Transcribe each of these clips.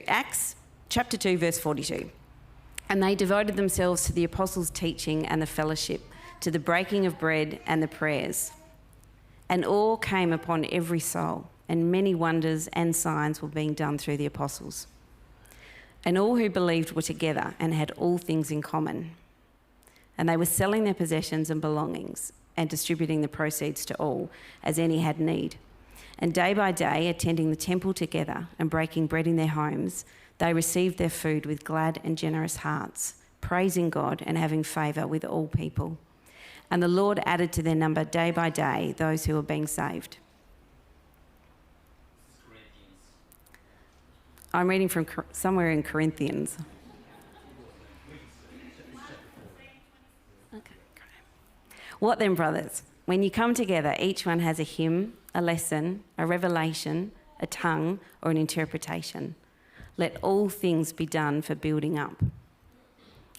Acts chapter 2 verse 42. And they devoted themselves to the apostles' teaching and the fellowship, to the breaking of bread and the prayers. And awe came upon every soul, and many wonders and signs were being done through the apostles. And all who believed were together and had all things in common. And they were selling their possessions and belongings and distributing the proceeds to all, as any had need. And day by day, attending the temple together and breaking bread in their homes, they received their food with glad and generous hearts, praising God and having favour with all people. And the Lord added to their number day by day those who were being saved. I'm reading from somewhere in Corinthians. Okay, great. What then, brothers? When you come together, each one has a hymn, a lesson, a revelation, a tongue, or an interpretation. Let all things be done for building up.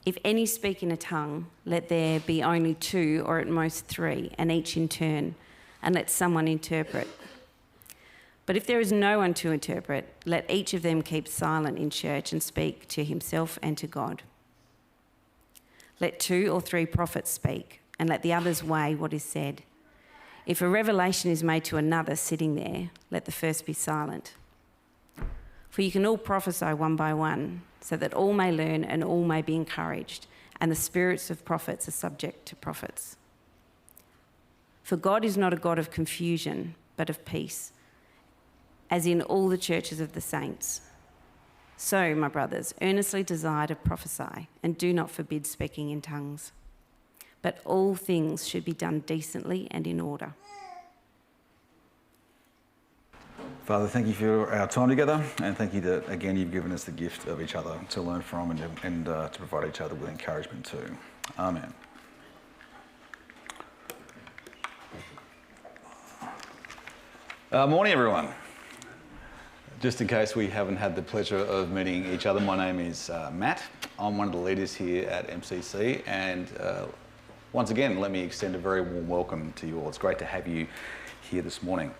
If any speak in a tongue, let there be only two or at most three, and each in turn, and let someone interpret. But if there is no one to interpret, let each of them keep silent in church and speak to himself and to God. Let 2 or 3 prophets speak, and let the others weigh what is said. If a revelation is made to another sitting there, let the first be silent. For you can all prophesy one by one, so that all may learn and all may be encouraged, and the spirits of prophets are subject to prophets. For God is not a God of confusion, but of peace, as in all the churches of the saints. So, my brothers, earnestly desire to prophesy, and do not forbid speaking in tongues. But all things should be done decently and in order. Father, thank you for our time together, and thank you that, again, you've given us the gift of each other to learn from and to provide each other with encouragement too. Amen. Morning, everyone. Just in case we haven't had the pleasure of meeting each other, my name is Matt. I'm one of the leaders here at MCC, and once again, let me extend a very warm welcome to you all. It's great to have you here this morning.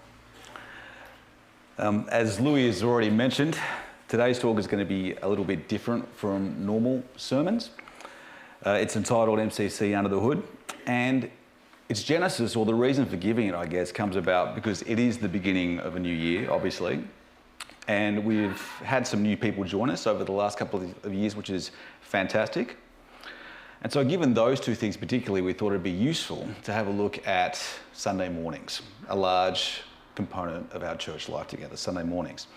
As Louis has already mentioned, today's talk is going to be a little bit different from normal sermons. It's entitled MCC Under the Hood, and its genesis, or the reason for giving it, I guess, comes about because it is the beginning of a new year, obviously. And we've had some new people join us over the last couple of years, which is fantastic. And so given those two things particularly, we thought it'd be useful to have a look at Sunday mornings, a large component of our church life together, Sunday mornings.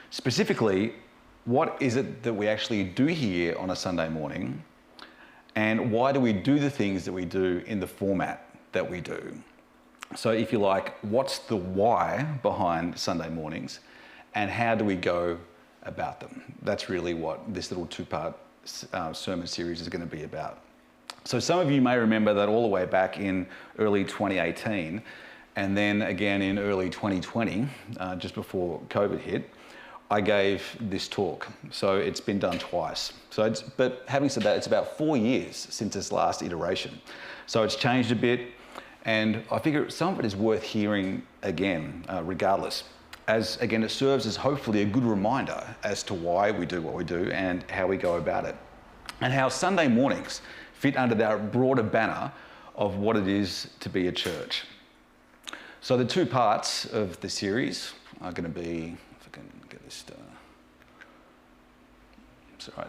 Specifically, what is it that we actually do here on a Sunday morning, and why do we do the things that we do in the format that we do? So if you like, what's the why behind Sunday mornings, and how do we go about them? That's really what this little 2-part sermon series is going to be about. So some of you may remember that all the way back in early 2018, and then again in early 2020, just before COVID hit, I gave this talk. So it's been done twice. But having said that, it's about 4 years since this last iteration. So it's changed a bit, and I figure some of it is worth hearing again, regardless. As again, it serves as hopefully a good reminder as to why we do what we do and how we go about it, and how Sunday mornings fit under that broader banner of what it is to be a church. So the 2 parts of the series are going to be, if I can get this, sorry,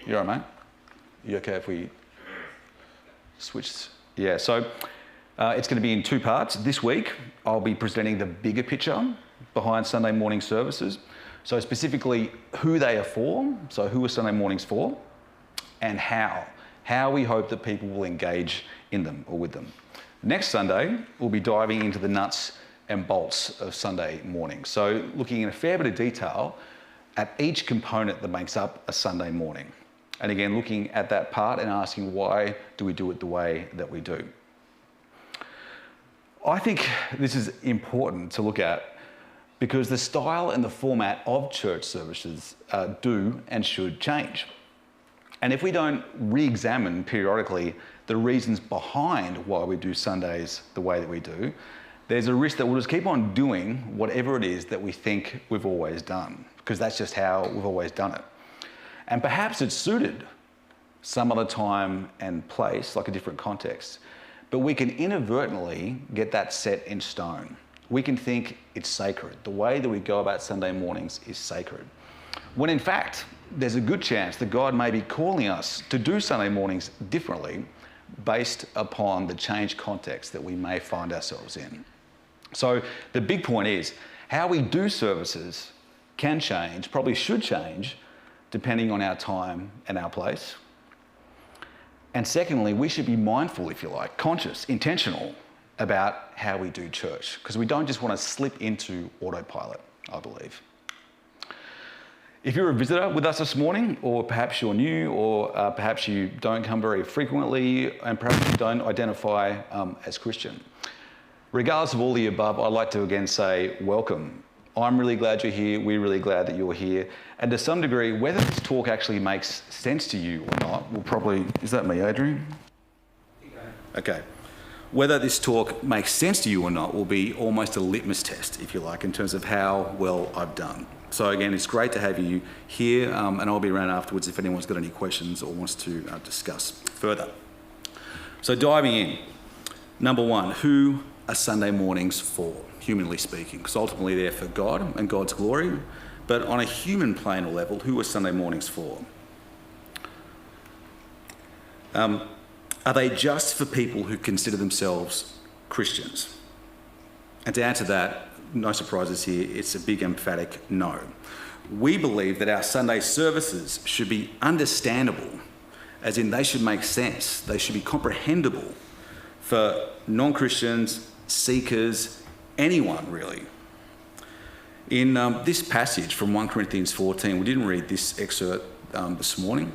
you're all right, mate? You okay if we switch? Yeah, so it's going to be in 2 parts. This week, I'll be presenting the bigger picture behind Sunday morning services. So specifically who they are for, so who are Sunday mornings for, and how we hope that people will engage in them or with them. Next Sunday, we'll be diving into the nuts and bolts of Sunday morning. So looking in a fair bit of detail at each component that makes up a Sunday morning. And again, looking at that part and asking why do we do it the way that we do. I think this is important to look at because the style and the format of church services do and should change. And if we don't re-examine periodically the reasons behind why we do Sundays the way that we do, there's a risk that we'll just keep on doing whatever it is that we think we've always done, because that's just how we've always done it. And perhaps it's suited some other time and place, like a different context, but we can inadvertently get that set in stone. We can think it's sacred. The way that we go about Sunday mornings is sacred. When in fact, there's a good chance that God may be calling us to do Sunday mornings differently based upon the changed context that we may find ourselves in. So the big point is, how we do services can change, probably should change, depending on our time and our place. And secondly, we should be mindful, if you like, conscious, intentional about how we do church, because we don't just want to slip into autopilot, I believe. If you're a visitor with us this morning, or perhaps you're new, or perhaps you don't come very frequently, and perhaps you don't identify as Christian, regardless of all the above, I'd like to again say welcome. I'm really glad you're here. We're really glad that you're here. And to some degree, whether this talk actually makes sense to you or not will probably... Is that me, Adrian? Okay. Whether this talk makes sense to you or not will be almost a litmus test, if you like, in terms of how well I've done. So again, it's great to have you here, and I'll be around afterwards if anyone's got any questions or wants to discuss further. So diving in, number one, who are Sunday mornings for, humanly speaking? Because ultimately they're for God and God's glory, but on a human plane or level, who are Sunday mornings for? Are they just for people who consider themselves Christians? And to answer that, no surprises here, it's a big emphatic no. We believe that our Sunday services should be understandable, as in they should make sense, they should be comprehensible for non-Christians, seekers, anyone really. In this passage from 1 Corinthians 14, we didn't read this excerpt this morning,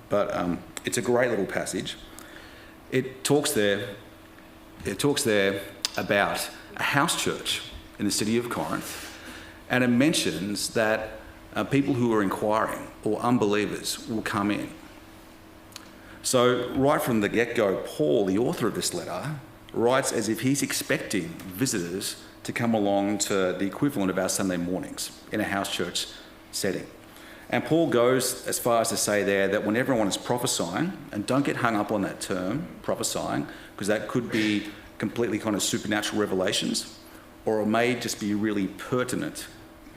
but it's a great little passage. It talks there about a house church in the city of Corinth, and it mentions that people who are inquiring or unbelievers will come in. So right from the get-go, Paul, the author of this letter, writes as if he's expecting visitors to come along to the equivalent of our Sunday mornings in a house church setting. And Paul goes as far as to say there that when everyone is prophesying, and don't get hung up on that term, prophesying, because that could be completely kind of supernatural revelations, or it may just be really pertinent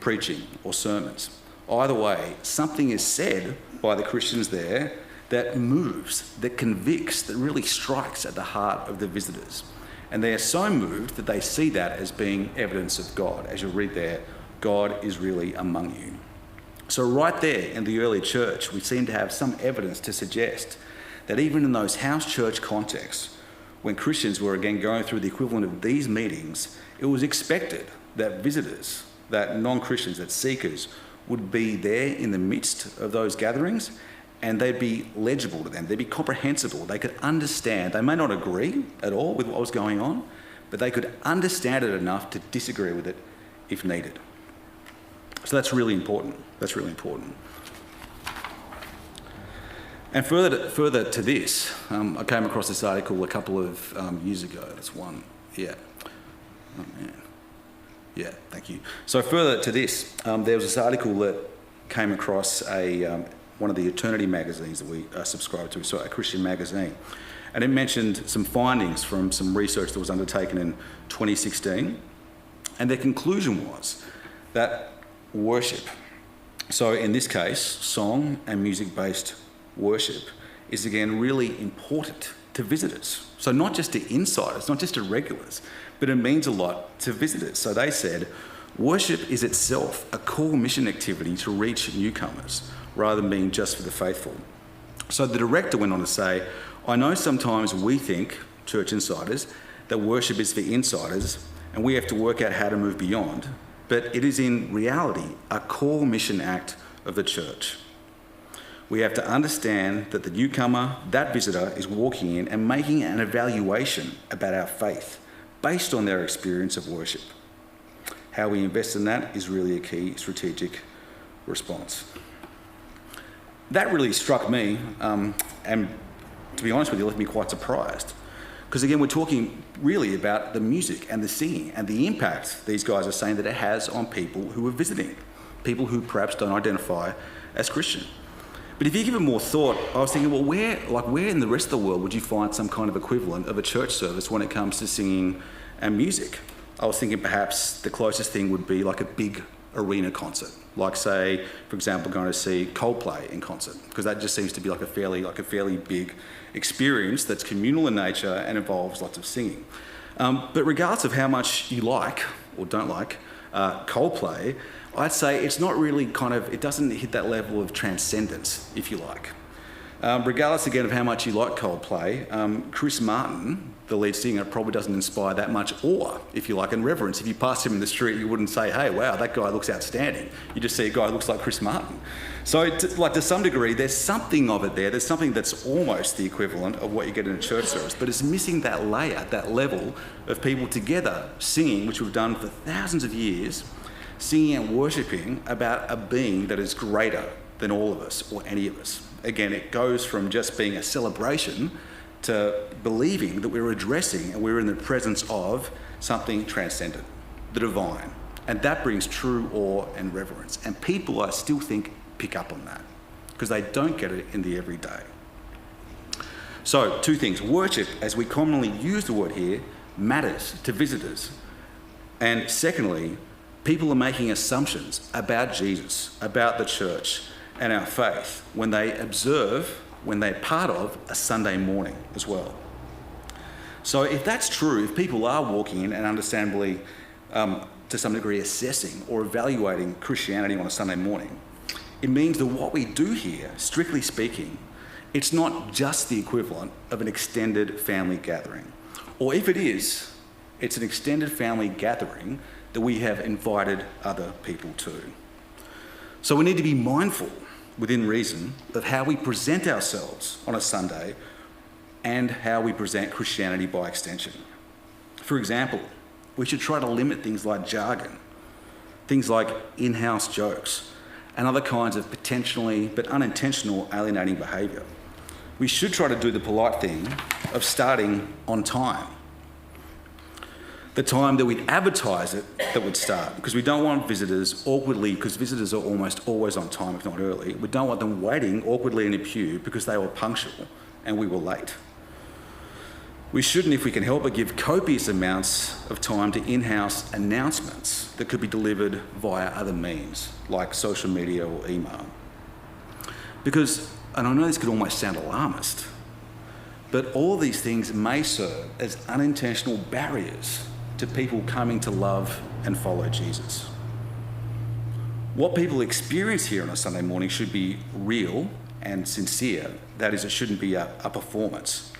preaching or sermons. Either way, something is said by the Christians there that moves, that convicts, that really strikes at the heart of the visitors. And they are so moved that they see that as being evidence of God. As you'll read there, God is really among you. So right there in the early church, we seem to have some evidence to suggest that even in those house church contexts, when Christians were again going through the equivalent of these meetings, it was expected that visitors, that non-Christians, that seekers, would be there in the midst of those gatherings, and they'd be legible to them, they'd be comprehensible, they could understand. They may not agree at all with what was going on, but they could understand it enough to disagree with it if needed. So that's really important. That's really important. And further to this, I came across this article a couple of years ago. That's one, yeah. Oh man. Yeah, thank you. So further to this, there was this article that came across one of the Eternity magazines that we subscribe to, so a Christian magazine. And it mentioned some findings from some research that was undertaken in 2016. And their conclusion was that worship, so in this case, song and music-based worship, is again really important to visitors. So not just to insiders, not just to regulars, but it means a lot to visitors. So they said, worship is itself a core mission activity to reach newcomers, rather than being just for the faithful. So the director went on to say, I know sometimes we think, church insiders, that worship is for insiders, and we have to work out how to move beyond, but it is in reality a core mission act of the church. We have to understand that the newcomer, that visitor, is walking in and making an evaluation about our faith based on their experience of worship. How we invest in that is really a key strategic response. That really struck me, and to be honest with you, left me quite surprised. Because again, we're talking really about the music and the singing and the impact these guys are saying that it has on people who are visiting, people who perhaps don't identify as Christian. But if you give it more thought, I was thinking, well, where in the rest of the world would you find some kind of equivalent of a church service when it comes to singing and music? I was thinking perhaps the closest thing would be like a big arena concert, like say, for example, going to see Coldplay in concert, because that just seems to be like a fairly big experience that's communal in nature and involves lots of singing. But regardless of how much you like or don't like Coldplay, I'd say it's not really it doesn't hit that level of transcendence, if you like. Regardless again of how much you like Coldplay, Chris Martin, the lead singer, probably doesn't inspire that much awe, if you like, and reverence. If you passed him in the street, you wouldn't say, hey, wow, that guy looks outstanding. You just see a guy who looks like Chris Martin. So to some degree, there's something of it there. There's something that's almost the equivalent of what you get in a church service, but it's missing that layer, that level of people together singing, which we've done for thousands of years, singing and worshipping about a being that is greater than all of us or any of us. Again, it goes from just being a celebration to believing that we're addressing and we're in the presence of something transcendent, the divine. And that brings true awe and reverence. And people, I still think, pick up on that because they don't get it in the everyday. So, two things. Worship, as we commonly use the word here, matters to visitors. And secondly, people are making assumptions about Jesus, about the church and our faith when they're part of a Sunday morning as well. So if that's true, if people are walking in and understandably, to some degree, assessing or evaluating Christianity on a Sunday morning, it means that what we do here, strictly speaking, it's not just the equivalent of an extended family gathering. Or if it is, it's an extended family gathering that we have invited other people to. So we need to be mindful, within reason, of how we present ourselves on a Sunday and how we present Christianity by extension. For example, we should try to limit things like jargon, things like in-house jokes, and other kinds of potentially but unintentional alienating behaviour. We should try to do the polite thing of starting on time. The time that we'd advertise it that would start, because we don't want visitors awkwardly, because visitors are almost always on time, if not early. We don't want them waiting awkwardly in a pew because they were punctual and we were late. We shouldn't, if we can help it, give copious amounts of time to in-house announcements that could be delivered via other means, like social media or email. Because, and I know this could almost sound alarmist, but all these things may serve as unintentional barriers to people coming to love and follow Jesus. What people experience here on a Sunday morning should be real and sincere. That is, it shouldn't be a performance.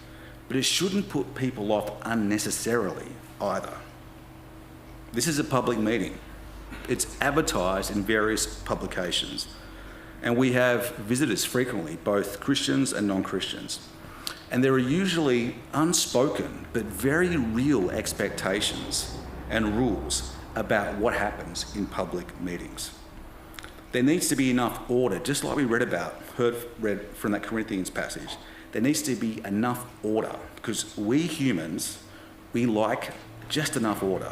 But it shouldn't put people off unnecessarily either. This is a public meeting. It's advertised in various publications. And we have visitors frequently, both Christians and non-Christians. And there are usually unspoken but very real expectations and rules about what happens in public meetings. There needs to be enough order, just like we read from that Corinthians passage. There needs to be enough order because we humans, we like just enough order.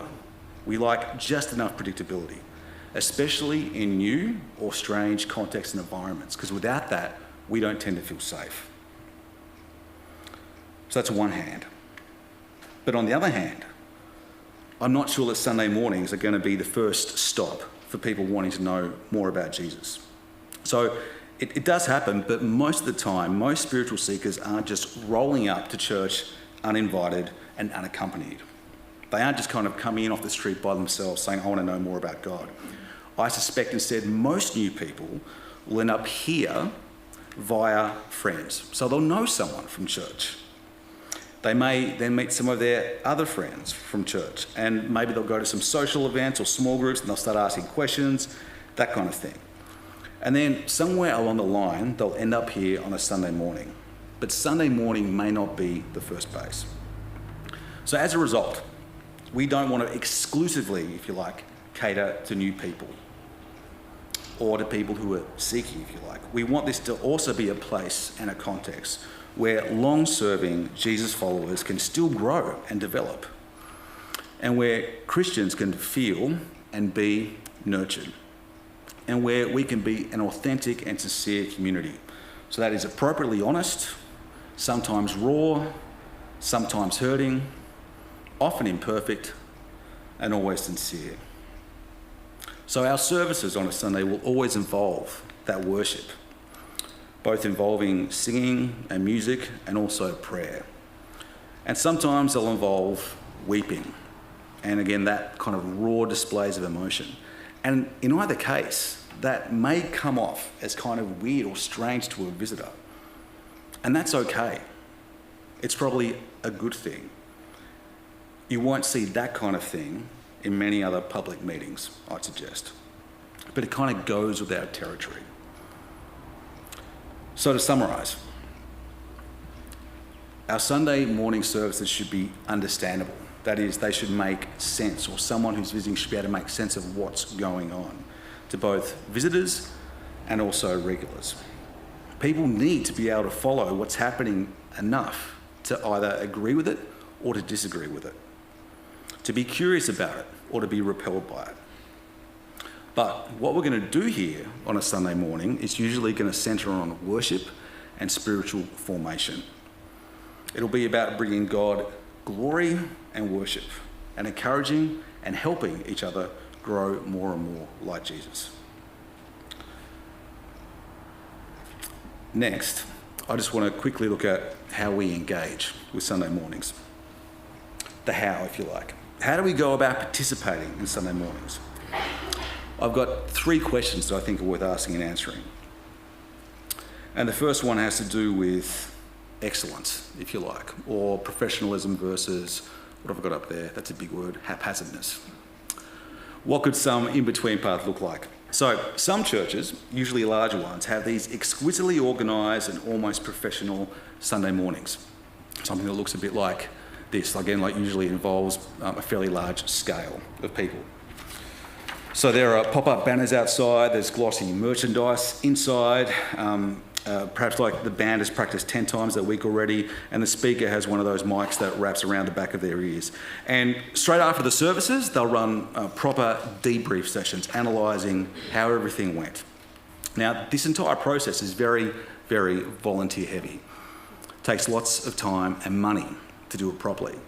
We like just enough predictability, especially in new or strange contexts and environments, because without that, we don't tend to feel safe. So that's one hand. But on the other hand, I'm not sure that Sunday mornings are going to be the first stop for people wanting to know more about Jesus. So it does happen, but most of the time, most spiritual seekers aren't just rolling up to church uninvited and unaccompanied. They aren't just kind of coming in off the street by themselves saying, I want to know more about God. I suspect instead most new people will end up here via friends. So they'll know someone from church. They may then meet some of their other friends from church, and maybe they'll go to some social events or small groups and they'll start asking questions, that kind of thing. And then somewhere along the line, they'll end up here on a Sunday morning. But Sunday morning may not be the first base. So as a result, we don't want to exclusively, if you like, cater to new people. or to people who are seeking, if you like. We want this to also be a place and a context where long-serving Jesus followers can still grow and develop, and where Christians can feel and be nurtured, and where we can be an authentic and sincere community. So that is appropriately honest, sometimes raw, sometimes hurting, often imperfect, and always sincere. So our services on a Sunday will always involve that worship, both involving singing and music and also prayer. And sometimes they'll involve weeping, and again, that kind of raw displays of emotion. And in either case, that may come off as kind of weird or strange to a visitor. And that's okay. It's probably a good thing. You won't see that kind of thing in many other public meetings, I'd suggest. But it kind of goes with our territory. So to summarise, our Sunday morning services should be understandable. That is, they should make sense, or someone who's visiting should be able to make sense of what's going on to both visitors and also regulars. People need to be able to follow what's happening enough to either agree with it or to disagree with it, to be curious about it or to be repelled by it. But what we're going to do here on a Sunday morning is usually going to centre on worship and spiritual formation. It'll be about bringing God glory and worship, and encouraging and helping each other grow more and more like Jesus. Next, I just want to quickly look at how we engage with Sunday mornings. The how, if you like. How do we go about participating in Sunday mornings? I've got 3 questions that I think are worth asking and answering. And the first one has to do with excellence, if you like, or professionalism versus, what have I got up there? That's a big word, haphazardness. What could some in-between path look like? So some churches, usually larger ones, have these exquisitely organised and almost professional Sunday mornings. Something that looks a bit like this. Again, like usually involves a fairly large scale of people. So there are pop-up banners outside, there's glossy merchandise inside, perhaps like the band has practiced 10 times that week already, and the speaker has one of those mics that wraps around the back of their ears. And straight after the services, they'll run proper debrief sessions, analysing how everything went. Now, this entire process is very, very volunteer heavy. It takes lots of time and money to do it properly.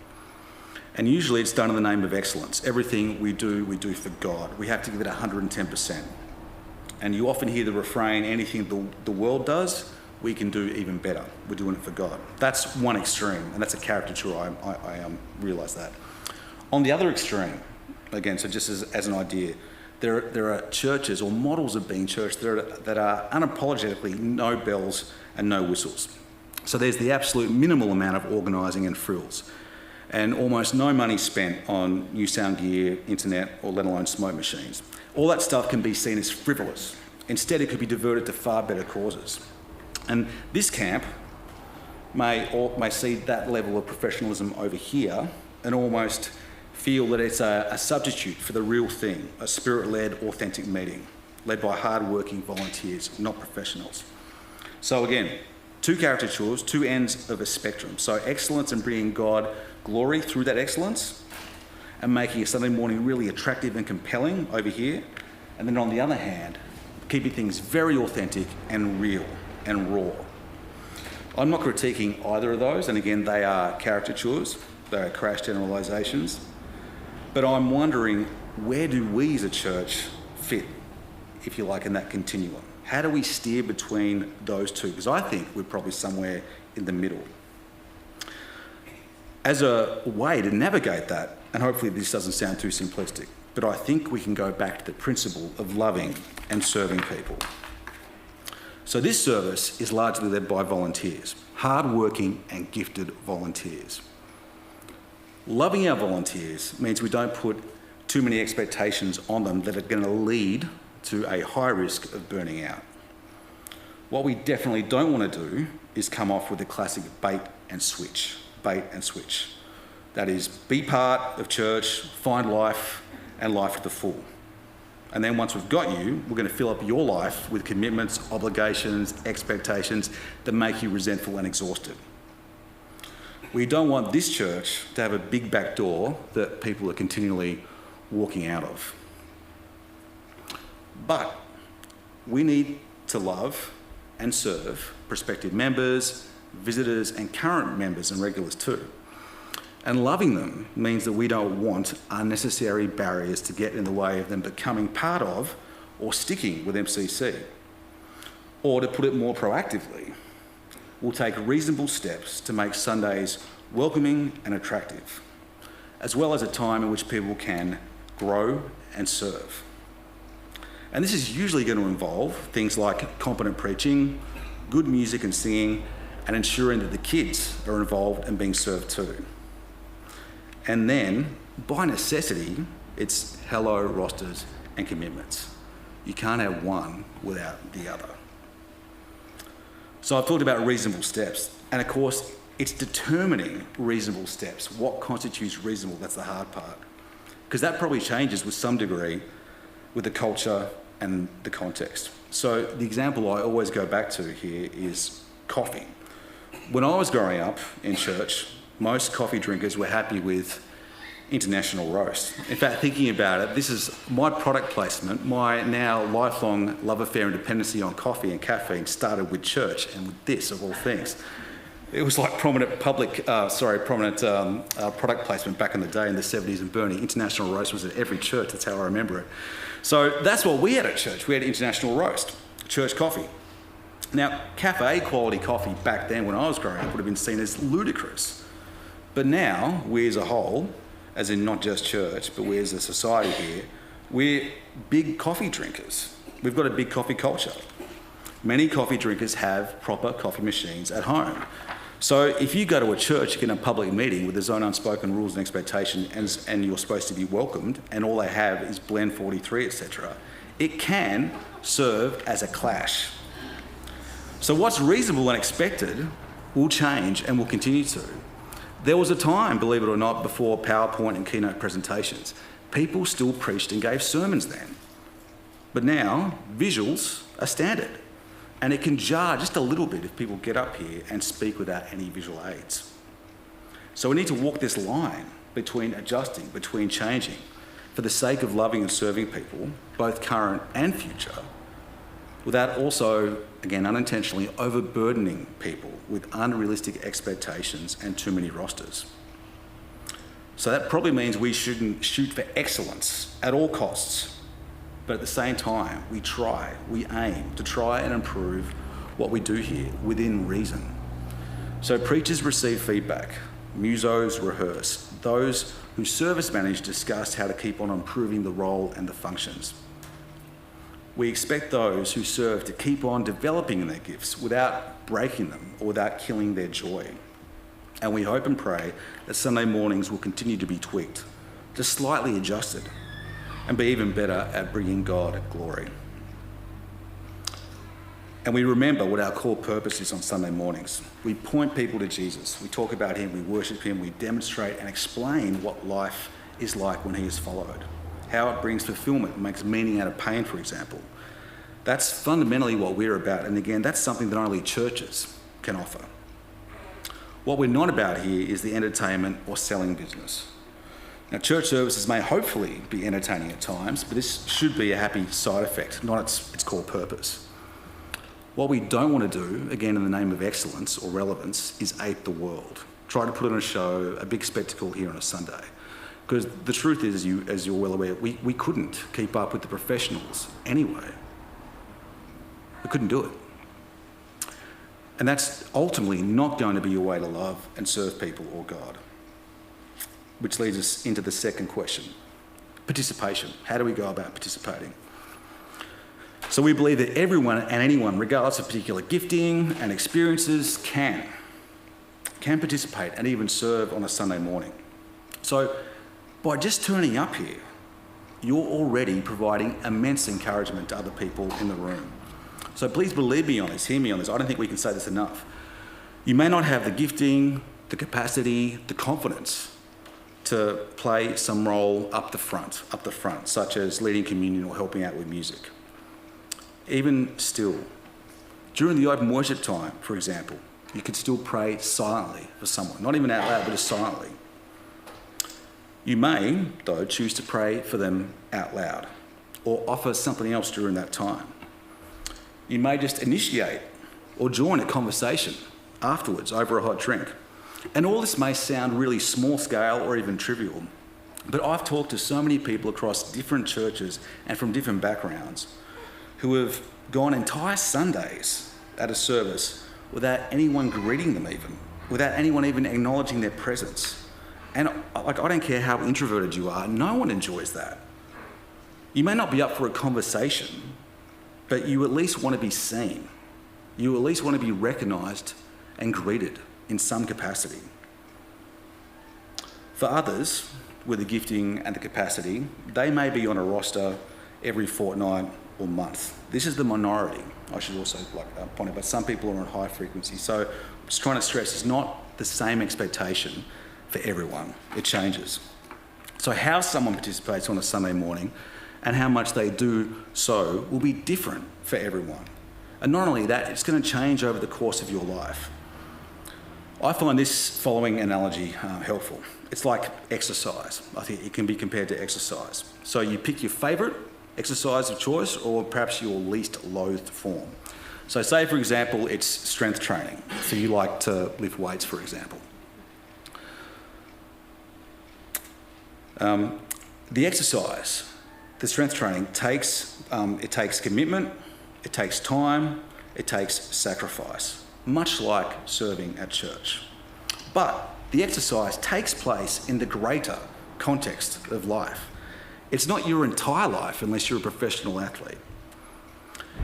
And usually it's done in the name of excellence. Everything we do for God. We have to give it 110%. And you often hear the refrain, anything the world does, we can do even better. We're doing it for God. That's one extreme, and that's a caricature, I realise that. On the other extreme, again, so just as an idea, there are churches or models of being church that are unapologetically no bells and no whistles. So there's the absolute minimal amount of organising and frills, and almost no money spent on new sound gear, internet, or let alone smoke machines. All that stuff can be seen as frivolous. Instead, it could be diverted to far better causes. And this camp may see that level of professionalism over here and almost feel that it's a substitute for the real thing, a spirit-led, authentic meeting, led by hard-working volunteers, not professionals. So again, 2 caricatures, 2 ends of a spectrum. So excellence and bringing God glory through that excellence, and making a Sunday morning really attractive and compelling over here. And then on the other hand, keeping things very authentic and real and raw. I'm not critiquing either of those, and again, they are caricatures, they are crash generalisations. But I'm wondering, where do we as a church fit, if you like, in that continuum? How do we steer between those two? Because I think we're probably somewhere in the middle. As a way to navigate that, and hopefully this doesn't sound too simplistic, but I think we can go back to the principle of loving and serving people. So this service is largely led by volunteers, hard-working and gifted volunteers. Loving our volunteers means we don't put too many expectations on them that are going to lead to a high risk of burning out. What we definitely don't want to do is come off with the classic bait and switch. That is, be part of church, find life, and life to the full. And then once we've got you, we're going to fill up your life with commitments, obligations, expectations that make you resentful and exhausted. We don't want this church to have a big back door that people are continually walking out of. But we need to love and serve prospective members, visitors, and current members and regulars too. And loving them means that we don't want unnecessary barriers to get in the way of them becoming part of or sticking with MCC. Or to put it more proactively, we'll take reasonable steps to make Sundays welcoming and attractive, as well as a time in which people can grow and serve. And this is usually going to involve things like competent preaching, good music and singing, and ensuring that the kids are involved and being served too. And then, by necessity, it's hello, rosters, and commitments. You can't have one without the other. So I've talked about reasonable steps, and of course, it's determining reasonable steps. What constitutes reasonable? That's the hard part. Because that probably changes with some degree with the culture and the context. So the example I always go back to here is coffee. When I was growing up in church, most coffee drinkers were happy with International Roast. In fact, thinking about it, this is my product placement. My now lifelong love affair and dependency on coffee and caffeine started with church and with this, of all things. It was like prominent product placement back in the day in the 70s in Burnie. International Roast was at every church, that's how I remember it. So that's what we had at church. We had International Roast, church coffee. Now, cafe quality coffee back then when I was growing up would have been seen as ludicrous. But now, we as a whole, as in not just church, but we as a society here, we're big coffee drinkers. We've got a big coffee culture. Many coffee drinkers have proper coffee machines at home. So if you go to a church in a public meeting with its own unspoken rules and expectations and you're supposed to be welcomed and all they have is Blend 43, etc., it can serve as a clash. So what's reasonable and expected will change and will continue to. There was a time, believe it or not, before PowerPoint and keynote presentations. People still preached and gave sermons then. But now, visuals are standard. And it can jar just a little bit if people get up here and speak without any visual aids. So we need to walk this line between adjusting, between changing, for the sake of loving and serving people, both current and future, without also, again, unintentionally overburdening people with unrealistic expectations and too many rosters. So that probably means we shouldn't shoot for excellence at all costs. But at the same time, we aim to try and improve what we do here within reason. So preachers receive feedback, musos rehearse, those who service manage discuss how to keep on improving the role and the functions. We expect those who serve to keep on developing their gifts without breaking them or without killing their joy. And we hope and pray that Sunday mornings will continue to be tweaked, just slightly adjusted, and be even better at bringing God glory. And we remember what our core purpose is on Sunday mornings. We point people to Jesus. We talk about him, we worship him, we demonstrate and explain what life is like when he is followed, how it brings fulfillment, makes meaning out of pain, for example. That's fundamentally what we're about. And again, that's something that only churches can offer. What we're not about here is the entertainment or selling business. Now, church services may hopefully be entertaining at times, but this should be a happy side effect, not its core purpose. What we don't want to do, again in the name of excellence or relevance, is ape the world. Try to put on a show, a big spectacle here on a Sunday. Because the truth is, as you're well aware, we couldn't keep up with the professionals anyway. We couldn't do it. And that's ultimately not going to be your way to love and serve people or God. Which leads us into the second question, participation. How do we go about participating? So we believe that everyone and anyone, regardless of particular gifting and experiences, can participate and even serve on a Sunday morning. So by just turning up here, you're already providing immense encouragement to other people in the room. So please believe me on this, hear me on this. I don't think we can say this enough. You may not have the gifting, the capacity, the confidence to play some role up the front, such as leading communion or helping out with music. Even still, during the open worship time, for example, you could still pray silently for someone, not even out loud, but just silently. You may, though, choose to pray for them out loud or offer something else during that time. You may just initiate or join a conversation afterwards over a hot drink. And all this may sound really small scale or even trivial, but I've talked to so many people across different churches and from different backgrounds who have gone entire Sundays at a service without anyone greeting them even, without anyone even acknowledging their presence. And I don't care how introverted you are, no one enjoys that. You may not be up for a conversation, but you at least want to be seen. You at least want to be recognised and greeted in some capacity. For others, with the gifting and the capacity, they may be on a roster every fortnight or month. This is the minority, I should also point out, but some people are on high frequency. So I'm just trying to stress, it's not the same expectation for everyone. It changes. So how someone participates on a Sunday morning and how much they do so will be different for everyone. And not only that, it's going to change over the course of your life. I find this following analogy helpful. It's like exercise. I think it can be compared to exercise. So you pick your favourite exercise of choice or perhaps your least loathed form. So say, for example, it's strength training. So you like to lift weights, for example. The exercise, the strength training takes commitment, it takes time, it takes sacrifice, much like serving at church. But the exercise takes place in the greater context of life. It's not your entire life unless you're a professional athlete.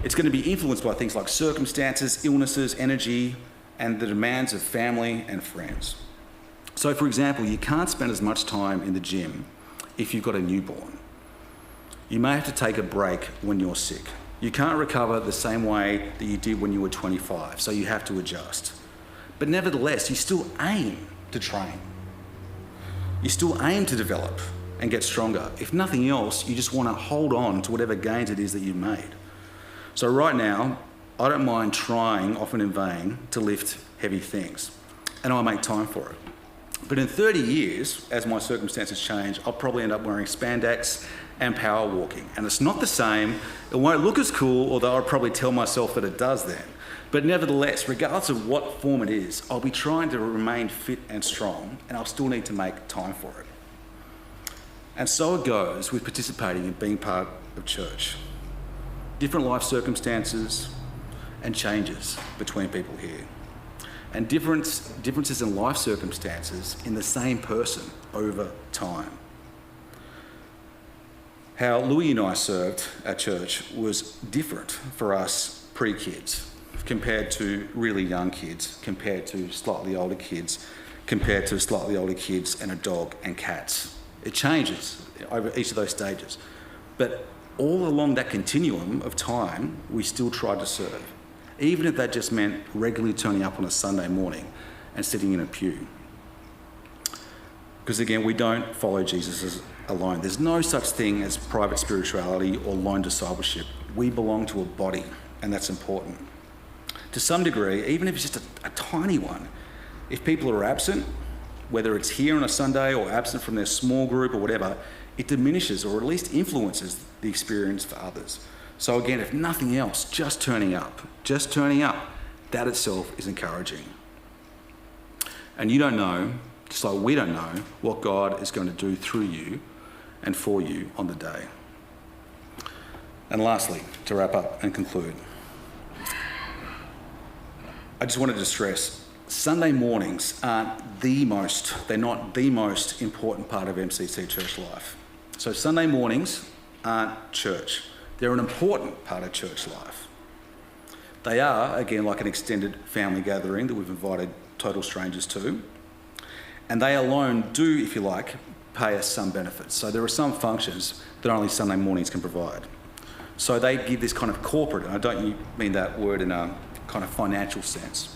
It's going to be influenced by things like circumstances, illnesses, energy, and the demands of family and friends. So, for example, you can't spend as much time in the gym if you've got a newborn. You may have to take a break when you're sick. You can't recover the same way that you did when you were 25, so you have to adjust. But nevertheless, you still aim to train. You still aim to develop and get stronger. If nothing else, you just want to hold on to whatever gains it is that you've made. So right now, I don't mind trying, often in vain, to lift heavy things, and I make time for it. But in 30 years, as my circumstances change, I'll probably end up wearing spandex and power walking. And it's not the same, it won't look as cool, although I'll probably tell myself that it does then. But nevertheless, regardless of what form it is, I'll be trying to remain fit and strong, and I'll still need to make time for it. And so it goes with participating in being part of church. Different life circumstances and changes between people here. And differences in life circumstances in the same person over time. How Louis and I served at church was different for us pre-kids compared to really young kids, compared to slightly older kids, compared to slightly older kids and a dog and cats. It changes over each of those stages. But all along that continuum of time, we still tried to serve, even if that just meant regularly turning up on a Sunday morning and sitting in a pew. Because again, we don't follow Jesus alone. There's no such thing as private spirituality or lone discipleship. We belong to a body, and that's important. To some degree, even if it's just a tiny one, if people are absent, whether it's here on a Sunday or absent from their small group or whatever, it diminishes or at least influences the experience for others. So again, if nothing else, just turning up, that itself is encouraging. And you don't know, just like we don't know, what God is going to do through you and for you on the day. And lastly, to wrap up and conclude, I just wanted to stress, Sunday mornings they're not the most important part of MCC church life. So Sunday mornings aren't church. They're an important part of church life. They are, again, like an extended family gathering that we've invited total strangers to. And they alone do, if you like, pay us some benefits. So there are some functions that only Sunday mornings can provide. So they give this kind of corporate, and I don't mean that word in a kind of financial sense,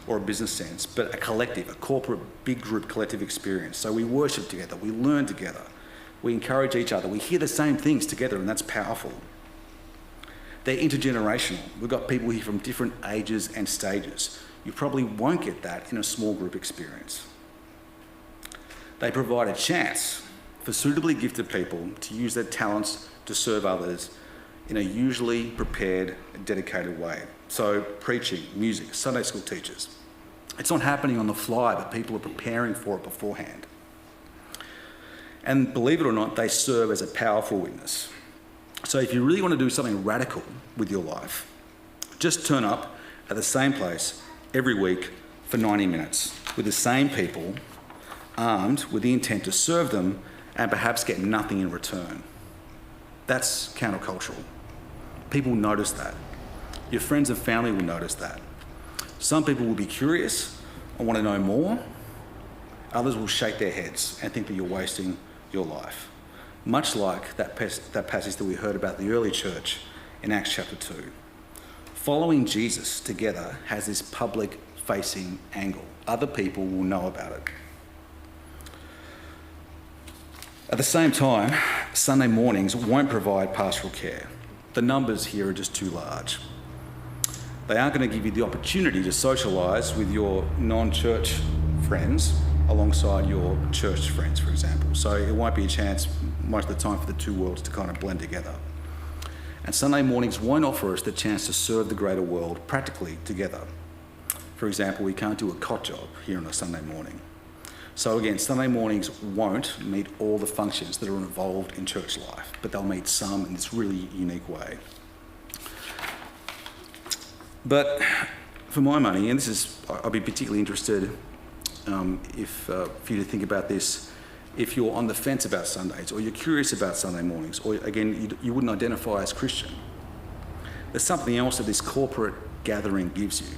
or a business sense, but a collective, a corporate, big group collective experience. So we worship together, we learn together, we encourage each other, we hear the same things together, and that's powerful. They're intergenerational. We've got people here from different ages and stages. You probably won't get that in a small group experience. They provide a chance for suitably gifted people to use their talents to serve others in a usually prepared, dedicated way. So preaching, music, Sunday school teachers. It's not happening on the fly, but people are preparing for it beforehand. And believe it or not, they serve as a powerful witness. So if you really want to do something radical with your life, just turn up at the same place every week for 90 minutes with the same people, armed with the intent to serve them and perhaps get nothing in return. That's countercultural. People notice that. Your friends and family will notice that. Some people will be curious and want to know more. Others will shake their heads and think that you're wasting your life. Much like that passage that we heard about the early church in Acts chapter 2. Following Jesus together has this public-facing angle. Other people will know about it. At the same time, Sunday mornings won't provide pastoral care. The numbers here are just too large. They aren't going to give you the opportunity to socialise with your non-church friends alongside your church friends, for example. So it won't be a chance most of the time for the two worlds to kind of blend together. And Sunday mornings won't offer us the chance to serve the greater world practically together. For example, we can't do a cot job here on a Sunday morning. So again, Sunday mornings won't meet all the functions that are involved in church life, but they'll meet some in this really unique way. But for my money, and I'd be particularly interested for you to think about this, if you're on the fence about Sundays, or you're curious about Sunday mornings, or again, you wouldn't identify as Christian. There's something else that this corporate gathering gives you.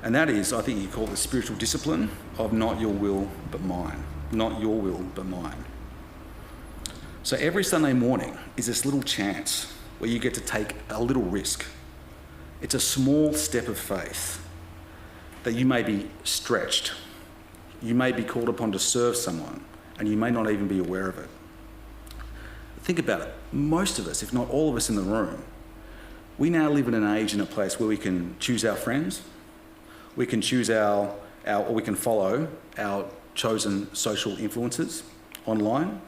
And that is, I think you call it the spiritual discipline of not your will, but mine. Not your will, but mine. So every Sunday morning is this little chance where you get to take a little risk. It's a small step of faith that you may be stretched. You may be called upon to serve someone, and you may not even be aware of it. Think about it. Most of us, if not all of us in the room, we now live in an age and a place where we can choose our friends, we can choose or we can follow our chosen social influences online,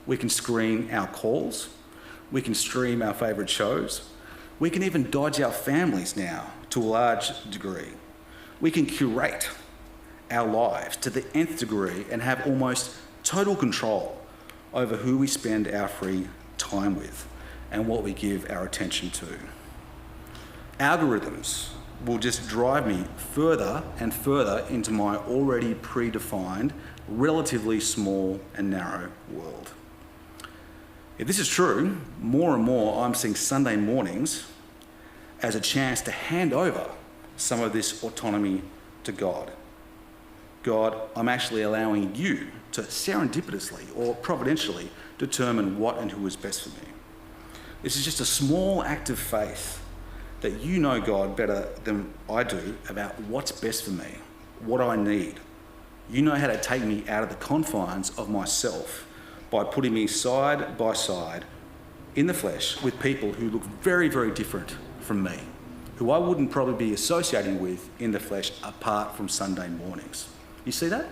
we can screen our calls, we can stream our favourite shows, we can even dodge our families now to a large degree. We can curate our lives to the nth degree and have almost total control over who we spend our free time with and what we give our attention to. Algorithms will just drive me further and further into my already predefined, relatively small and narrow world. If this is true, more and more I'm seeing Sunday mornings as a chance to hand over some of this autonomy to God. God, I'm actually allowing you to serendipitously or providentially determine what and who is best for me. This is just a small act of faith that you know God better than I do about what's best for me, what I need. You know how to take me out of the confines of myself by putting me side by side in the flesh with people who look very, very different from me, who I wouldn't probably be associating with in the flesh apart from Sunday mornings. You see that?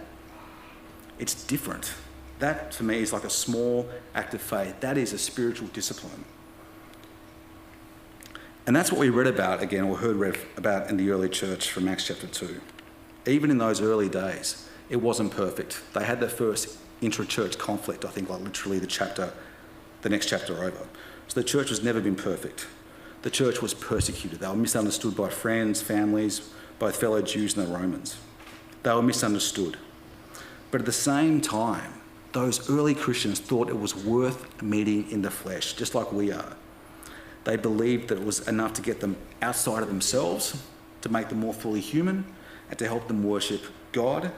It's different. That, to me, is like a small act of faith. That is a spiritual discipline. And that's what we read about, again, or heard read about in the early church from Acts chapter 2. Even in those early days, it wasn't perfect. They had their first intra-church conflict, I think, like literally the next chapter over. So the church has never been perfect. The church was persecuted. They were misunderstood by friends, families, both fellow Jews and the Romans. They were misunderstood. But at the same time, those early Christians thought it was worth meeting in the flesh, just like we are. They believed that it was enough to get them outside of themselves, to make them more fully human, and to help them worship God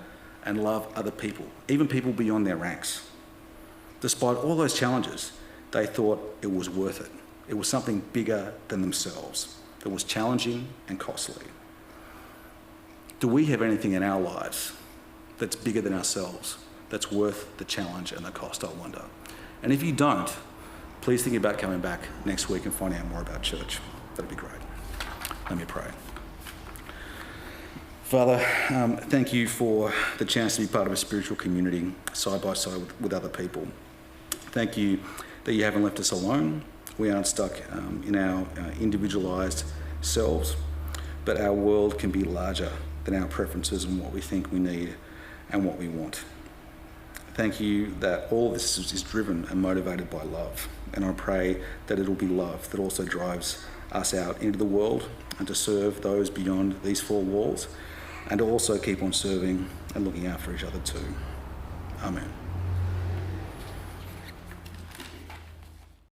and love other people, even people beyond their ranks. Despite all those challenges, they thought it was worth it. It was something bigger than themselves. It was challenging and costly. Do we have anything in our lives that's bigger than ourselves, that's worth the challenge and the cost, I wonder? And if you don't, please think about coming back next week and finding out more about church. That'd be great. Let me pray. Father, thank you for the chance to be part of a spiritual community side by side with other people. Thank you that you haven't left us alone. We aren't stuck in our individualised selves, but our world can be larger than our preferences and what we think we need and what we want. Thank you that all of this is driven and motivated by love. And I pray that it'll be love that also drives us out into the world and to serve those beyond these four walls, and to also keep on serving and looking after each other too. Amen.